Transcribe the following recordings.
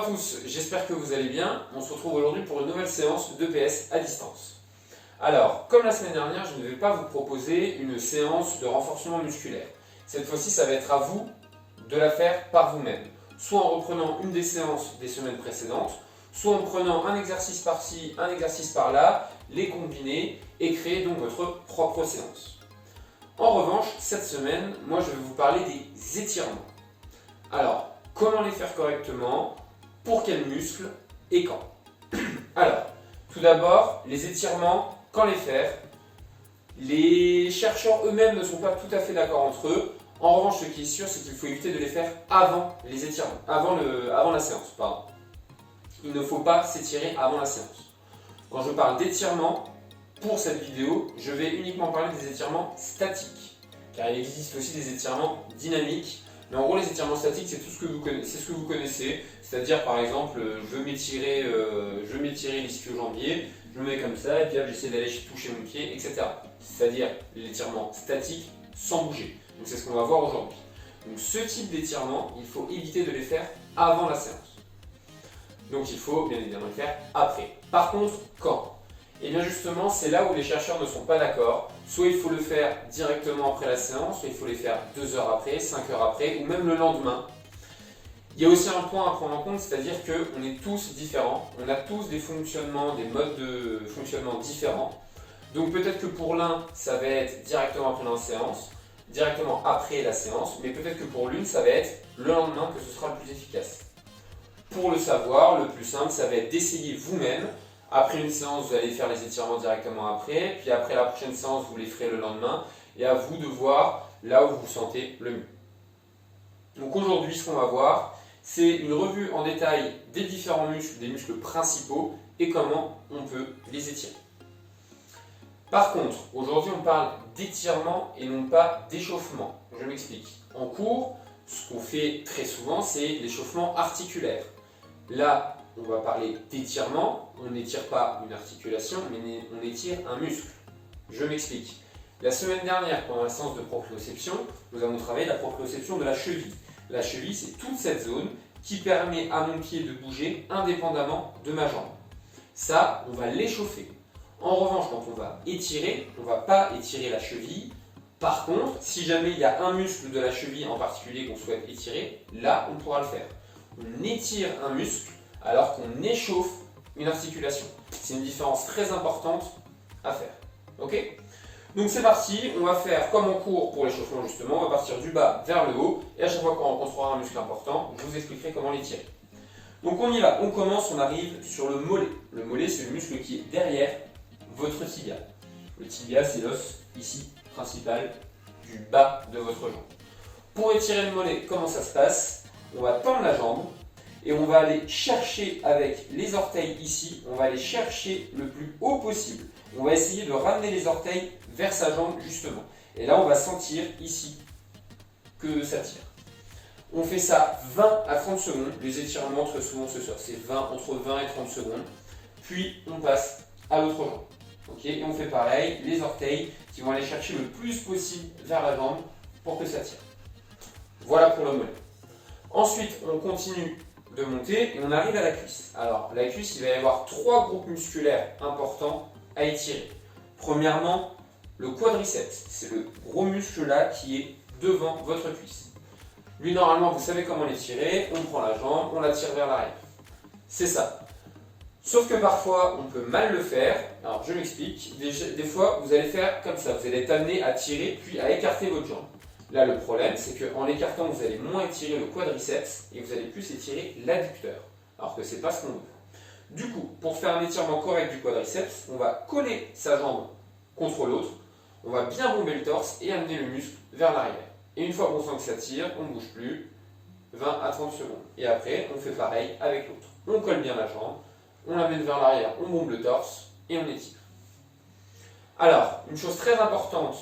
tous, j'espère que vous allez bien. On se retrouve aujourd'hui pour une nouvelle séance d'EPS à distance. Alors, comme la semaine dernière, je ne vais pas vous proposer une séance de renforcement musculaire. Cette fois-ci, ça va être à vous de la faire par vous-même. Soit en reprenant une des séances des semaines précédentes, soit en prenant un exercice par-ci, un exercice par-là, les combiner et créer donc votre propre séance. En revanche, cette semaine, moi je vais vous parler des étirements. Alors, comment les faire correctement, pour quels muscles et quand. Alors, tout d'abord, les étirements, quand les faire. Les chercheurs eux-mêmes ne sont pas tout à fait d'accord entre eux. En revanche, ce qui est sûr, c'est qu'il faut éviter de les faire avant les étirements, avant la séance. Pardon. Il ne faut pas s'étirer avant la séance. Quand je parle d'étirement, pour cette vidéo, je vais uniquement parler des étirements statiques. Car il existe aussi des étirements dynamiques. Mais en gros, les étirements statiques, c'est tout ce que vous connaissez. C'est-à-dire, par exemple, je veux m'étirer l'ischio-jambier, je me mets comme ça, et puis là, j'essaie d'aller toucher mon pied, etc. C'est-à-dire l'étirement statique sans bouger. Donc c'est ce qu'on va voir aujourd'hui. Donc ce type d'étirement, il faut éviter de les faire avant la séance. Donc il faut bien évidemment le faire après. Par contre, quand? Et bien justement, c'est là où les chercheurs ne sont pas d'accord. Soit il faut le faire directement après la séance, soit il faut les faire 2 heures après, 5 heures après, ou même le lendemain. Il y a aussi un point à prendre en compte, c'est-à-dire qu'on est tous différents, on a tous des fonctionnements, des modes de fonctionnement différents. Donc peut-être que pour l'un, ça va être directement après la séance, mais peut-être que pour l'une, ça va être le lendemain que ce sera le plus efficace. Pour le savoir, le plus simple, ça va être d'essayer vous-même. Après une séance, vous allez faire les étirements directement après, puis après la prochaine séance, vous les ferez le lendemain, et à vous de voir là où vous vous sentez le mieux. Donc aujourd'hui, ce qu'on va voir, c'est une revue en détail des différents muscles, des muscles principaux, et comment on peut les étirer. Par contre, aujourd'hui, on parle d'étirement et non pas d'échauffement. Je m'explique. En cours, ce qu'on fait très souvent, c'est l'échauffement articulaire. Là, on va parler d'étirement. On n'étire pas une articulation, mais on étire un muscle. Je m'explique. La semaine dernière, pendant la séance de proprioception, nous avons travaillé la proprioception de la cheville. La cheville, c'est toute cette zone qui permet à mon pied de bouger indépendamment de ma jambe. Ça, on va l'échauffer. En revanche, quand on va étirer, on ne va pas étirer la cheville. Par contre, si jamais il y a un muscle de la cheville en particulier qu'on souhaite étirer, là, on pourra le faire. On étire un muscle alors qu'on échauffe une articulation. C'est une différence très importante à faire. Ok ? Donc c'est parti, on va faire comme en cours pour l'échauffement justement, on va partir du bas vers le haut, et à chaque fois qu'on rencontrera un muscle important, je vous expliquerai comment l'étirer. Donc on y va, on commence, on arrive sur le mollet. Le mollet, c'est le muscle qui est derrière votre tibia. Le tibia, c'est l'os ici principal du bas de votre jambe. Pour étirer le mollet, comment ça se passe? On va tendre la jambe et on va aller chercher avec les orteils ici, on va aller chercher le plus haut possible. On va essayer de ramener les orteils vers sa jambe justement. Et là, on va sentir ici que ça tire. On fait ça 20 à 30 secondes. Les étirements, très souvent, c'est ça. C'est entre 20 et 30 secondes. Puis, on passe à l'autre jambe. Okay, et on fait pareil, les orteils qui vont aller chercher le plus possible vers la jambe pour que ça tire. Voilà pour le mollet. Ensuite, on continue de monter et on arrive à la cuisse. Alors, la cuisse, il va y avoir 3 groupes musculaires importants à étirer. Premièrement, le quadriceps. C'est le gros muscle là qui est devant votre cuisse. Lui, normalement, vous savez comment l'étirer. On prend la jambe, on la tire vers l'arrière. C'est ça. Sauf que parfois, on peut mal le faire. Alors, je m'explique. Des fois, vous allez faire comme ça. Vous allez être amené à tirer, puis à écarter votre jambe. Là, le problème, c'est qu'en l'écartant, vous allez moins étirer le quadriceps et vous allez plus étirer l'adducteur. Alors que ce n'est pas ce qu'on veut. Du coup, pour faire un étirement correct du quadriceps, on va coller sa jambe contre l'autre. On va bien bomber le torse et amener le muscle vers l'arrière. Et une fois qu'on sent que ça tire, on ne bouge plus. 20 à 30 secondes. Et après, on fait pareil avec l'autre. On colle bien la jambe. On l'amène vers l'arrière, on bombe le torse et on étire. Alors, une chose très importante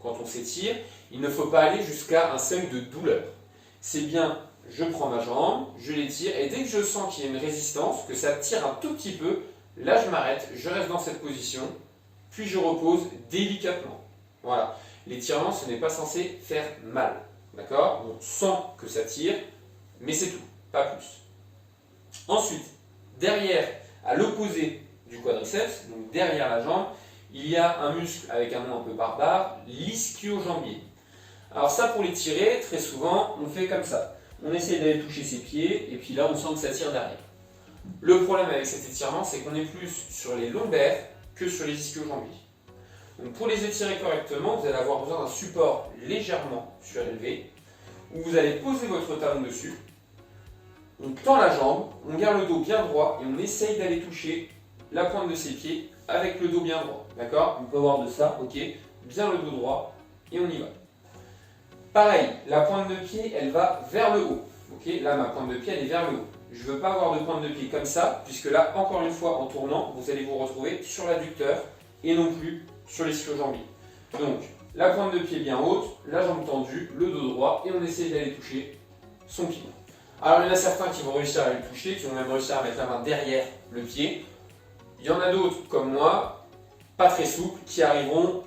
quand on s'étire, il ne faut pas aller jusqu'à un seuil de douleur. C'est bien, je prends ma jambe, je l'étire et dès que je sens qu'il y a une résistance, que ça tire un tout petit peu, là je m'arrête, je reste dans cette position, puis je repose délicatement. Voilà. L'étirement, ce n'est pas censé faire mal. D'accord? On sent que ça tire, mais c'est tout, pas plus. Ensuite, derrière, à l'opposé du quadriceps, donc derrière la jambe, il y a un muscle avec un nom un peu barbare, l'ischio-jambier. Alors ça, pour les tirer, très souvent, on fait comme ça. On essaie d'aller toucher ses pieds, et puis là, on sent que ça tire derrière. Le problème avec cet étirement, c'est qu'on est plus sur les lombaires que sur les ischio-jambiers. Donc pour les étirer correctement, vous allez avoir besoin d'un support légèrement surélevé, où vous allez poser votre talon dessus, on tend la jambe, on garde le dos bien droit, et on essaye d'aller toucher la pointe de ses pieds avec le dos bien droit. D'accord? On peut avoir de ça, ok, bien le dos droit, et on y va. Pareil, la pointe de pied, elle va vers le haut. Ok, là, ma pointe de pied, elle est vers le haut. Je ne veux pas avoir de pointe de pied comme ça, puisque là, encore une fois, en tournant, vous allez vous retrouver sur l'adducteur et non plus sur l'ischio-jambier. Donc, la pointe de pied bien haute, la jambe tendue, le dos droit, et on essaie d'aller toucher son pied. Alors, il y en a certains qui vont réussir à le toucher, qui vont même réussir à mettre la main derrière le pied. Il y en a d'autres, comme moi, pas très souples, qui arriveront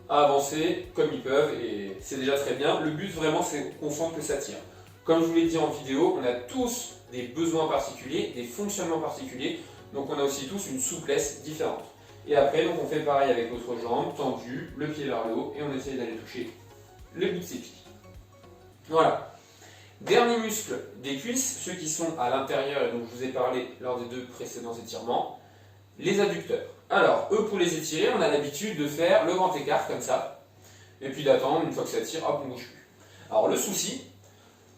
à avancer comme ils peuvent, et c'est déjà très bien. Le but, vraiment, c'est qu'on sente que ça tire. Comme je vous l'ai dit en vidéo, on a tous des besoins particuliers, des fonctionnements particuliers, donc on a aussi tous une souplesse différente. Et après, donc on fait pareil avec l'autre jambe, tendue, le pied vers le haut, et on essaye d'aller toucher les bouts de ses pieds. Voilà. Dernier muscle des cuisses, ceux qui sont à l'intérieur, et dont je vous ai parlé lors des 2 précédents étirements, les adducteurs. Alors, eux, pour les étirer, on a l'habitude de faire le grand écart comme ça, et puis d'attendre, une fois que ça tire, hop, on ne bouge plus. Alors, le souci,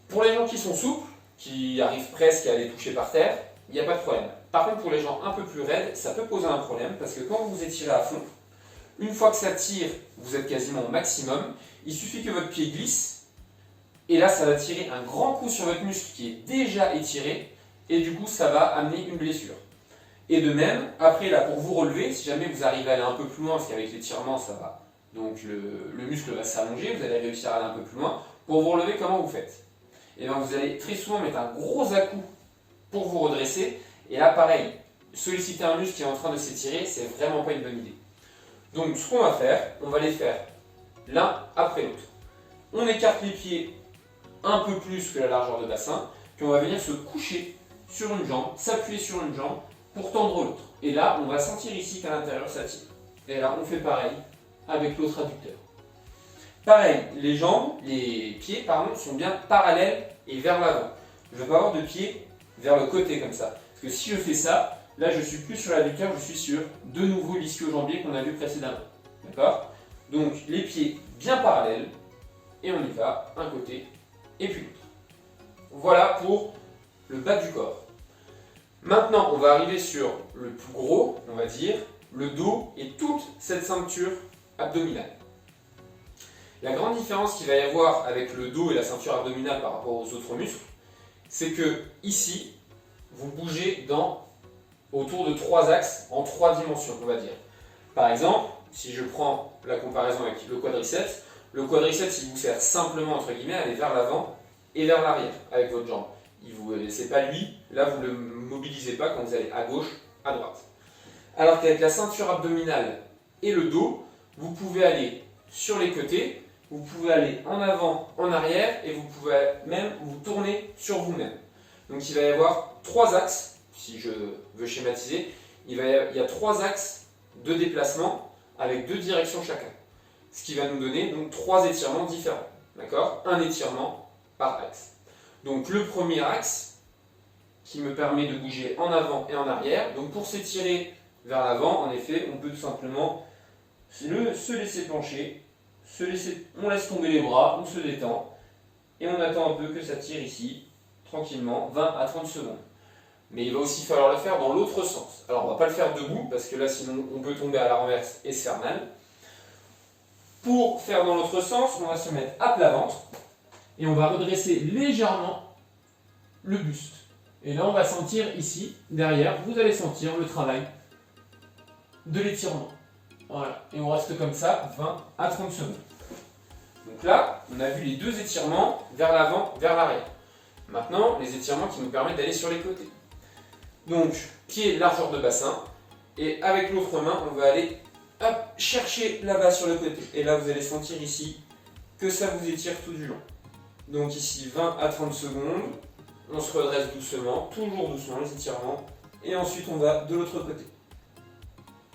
pour les gens qui sont souples, qui arrivent presque à les toucher par terre, il n'y a pas de problème. Par contre, pour les gens un peu plus raides, ça peut poser un problème, parce que quand vous étirez à fond, une fois que ça tire, vous êtes quasiment au maximum, il suffit que votre pied glisse, et là, ça va tirer un grand coup sur votre muscle qui est déjà étiré, et du coup, ça va amener une blessure. Et de même, après, là, pour vous relever, si jamais vous arrivez à aller un peu plus loin, parce qu'avec l'étirement, ça va, donc le muscle va s'allonger, vous allez réussir à aller un peu plus loin. Pour vous relever, comment vous faites? Et bien, vous allez très souvent mettre un gros à-coup pour vous redresser. Et là, pareil, solliciter un muscle qui est en train de s'étirer, c'est vraiment pas une bonne idée. Donc, ce qu'on va faire, on va les faire l'un après l'autre. On écarte les pieds un peu plus que la largeur de bassin, puis on va venir se coucher sur une jambe, s'appuyer sur une jambe, pour tendre l'autre. Et là, on va sentir ici qu'à l'intérieur, ça tire. Et là, on fait pareil avec l'autre adducteur. Pareil, les pieds sont bien parallèles et vers l'avant. Je ne veux pas avoir de pieds vers le côté comme ça. Parce que si je fais ça, là, je ne suis plus sur l'adducteur, je suis sur de nouveau l'ischio-jambier qu'on a vu précédemment. D'accord? Donc, les pieds bien parallèles, et on y va, un côté et puis l'autre. Voilà pour le bas du corps. Maintenant, on va arriver sur le plus gros, on va dire, le dos et toute cette ceinture abdominale. La grande différence qu'il va y avoir avec le dos et la ceinture abdominale par rapport aux autres muscles, c'est que ici, vous bougez autour de 3 axes en 3 dimensions, on va dire. Par exemple, si je prends la comparaison avec le quadriceps, il vous sert simplement, entre guillemets, à aller vers l'avant et vers l'arrière avec votre jambe. C'est pas lui, là vous ne le mobilisez pas quand vous allez à gauche, à droite. Alors qu'avec la ceinture abdominale et le dos, vous pouvez aller sur les côtés, vous pouvez aller en avant, en arrière, et vous pouvez même vous tourner sur vous-même. Donc il va y avoir 3 axes, si je veux schématiser, il y a 3 axes de déplacement avec 2 directions chacun. Ce qui va nous donner donc 3 étirements différents. D'accord? Un étirement par axe. Donc le premier axe qui me permet de bouger en avant et en arrière. Donc pour s'étirer vers l'avant, en effet, on peut tout simplement se laisser pencher, on laisse tomber les bras, on se détend et on attend un peu que ça tire ici, tranquillement, 20 à 30 secondes. Mais il va aussi falloir le faire dans l'autre sens. Alors on ne va pas le faire debout parce que là sinon on peut tomber à la renverse et se faire mal. Pour faire dans l'autre sens, on va se mettre à plat ventre et on va redresser légèrement le buste. Et là on va sentir ici, derrière, vous allez sentir le travail de l'étirement. Voilà, et on reste comme ça 20 à 30 secondes. Donc là, on a vu les 2 étirements vers l'avant, vers l'arrière. Maintenant, les étirements qui nous permettent d'aller sur les côtés. Donc, pied, largeur de bassin, et avec l'autre main, on va aller chercher là-bas sur le côté. Et là, vous allez sentir ici que ça vous étire tout du long. Donc ici, 20 à 30 secondes. on se redresse doucement, toujours doucement les étirements, et ensuite on va de l'autre côté.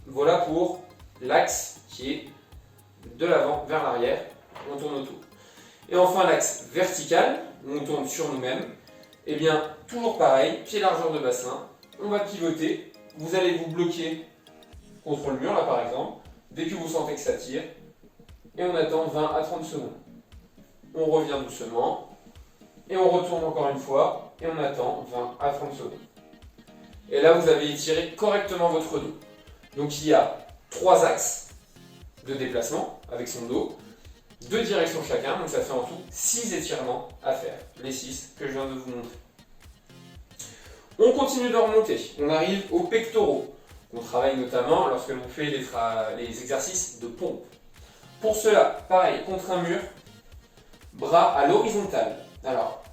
Voilà pour l'axe qui est de l'avant vers l'arrière, on tourne autour. Et enfin l'axe vertical, où on tourne sur nous-mêmes, et bien toujours pareil, pied largeur de bassin, on va pivoter, vous allez vous bloquer contre le mur là par exemple, dès que vous sentez que ça tire, et on attend 20 à 30 secondes. On revient doucement, et on retourne encore une fois, et on attend 20 à 30 secondes. Et là vous avez étiré correctement votre dos. Donc il y a 3 axes de déplacement avec son dos, 2 directions chacun, donc ça fait en tout 6 étirements à faire, les 6 que je viens de vous montrer. On continue de remonter, on arrive aux pectoraux. On travaille notamment lorsque l'on fait les exercices de pompe. Pour cela, pareil, contre un mur, bras à l'horizontale. Alors,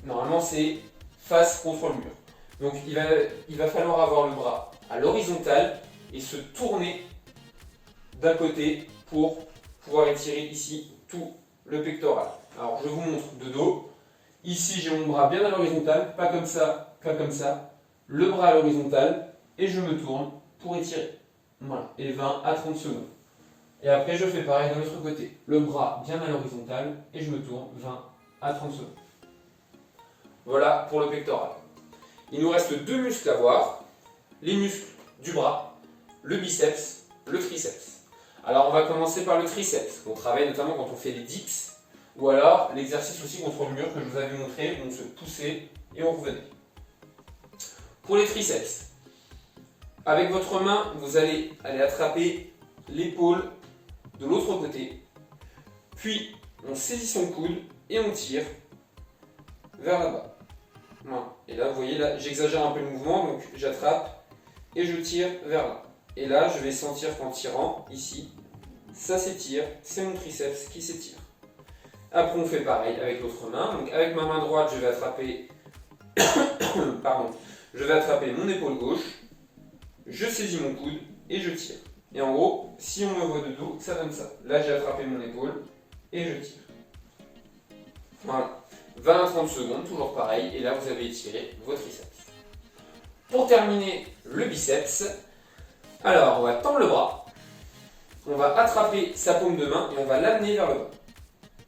normalement c'est face contre le mur. Donc il va falloir avoir le bras à l'horizontale et se tourner d'un côté pour pouvoir étirer ici tout le pectoral. Alors je vous montre de dos. Ici j'ai mon bras bien à l'horizontale, pas comme ça, pas comme ça. Le bras à l'horizontale et je me tourne pour étirer. Voilà, et 20 à 30 secondes. Et après je fais pareil de l'autre côté. Le bras bien à l'horizontale et je me tourne 20 à 30 secondes. Voilà pour le pectoral. Il nous reste 2 muscles à voir. Les muscles du bras, le biceps, le triceps. Alors on va commencer par le triceps, qu'on travaille notamment quand on fait les dips, ou alors l'exercice aussi contre le mur que je vous avais montré, où on se poussait et on revenait. Pour les triceps, avec votre main, vous allez aller attraper l'épaule de l'autre côté, puis on saisit son coude et on tire vers là-bas. Voilà. Et là, vous voyez, là, j'exagère un peu le mouvement, donc j'attrape et je tire vers là. Et là, je vais sentir qu'en tirant, ici, ça s'étire, c'est mon triceps qui s'étire. Après, on fait pareil avec l'autre main. Donc, avec ma main droite, je vais attraper, je vais attraper mon épaule gauche, je saisis mon coude et je tire. Et en gros, si on me voit de dos, ça donne ça. Là, j'ai attrapé mon épaule et je tire. Voilà. 20 à 30 secondes, toujours pareil. Et là, vous avez étiré vos triceps. Pour terminer le biceps, alors, on va tendre le bras, on va attraper sa paume de main et on va l'amener vers le bas.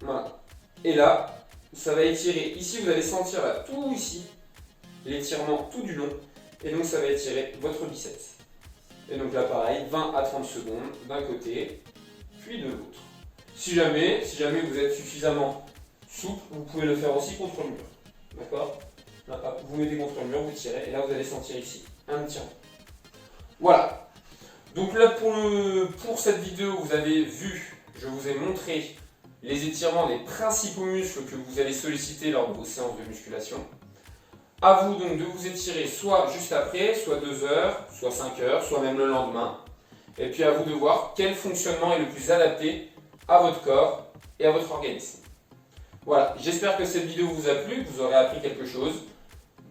Voilà. Et là, ça va étirer. Ici, vous allez sentir là, tout ici, l'étirement tout du long. Et donc, ça va étirer votre biceps. Et donc là, pareil, 20 à 30 secondes d'un côté, puis de l'autre. Si jamais vous êtes suffisamment souple, vous pouvez le faire aussi contre le mur. D'accord ? Vous mettez contre le mur, vous tirez, et là, vous allez sentir ici un étirement. Voilà. Donc là pour cette vidéo, vous avez vu, je vous ai montré les étirements des principaux muscles que vous allez solliciter lors de vos séances de musculation. À vous donc de vous étirer soit juste après, soit 2 heures, soit 5 heures, soit même le lendemain. Et puis à vous de voir quel fonctionnement est le plus adapté à votre corps et à votre organisme. Voilà, j'espère que cette vidéo vous a plu, que vous aurez appris quelque chose.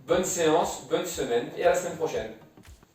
Bonne séance, bonne semaine et à la semaine prochaine.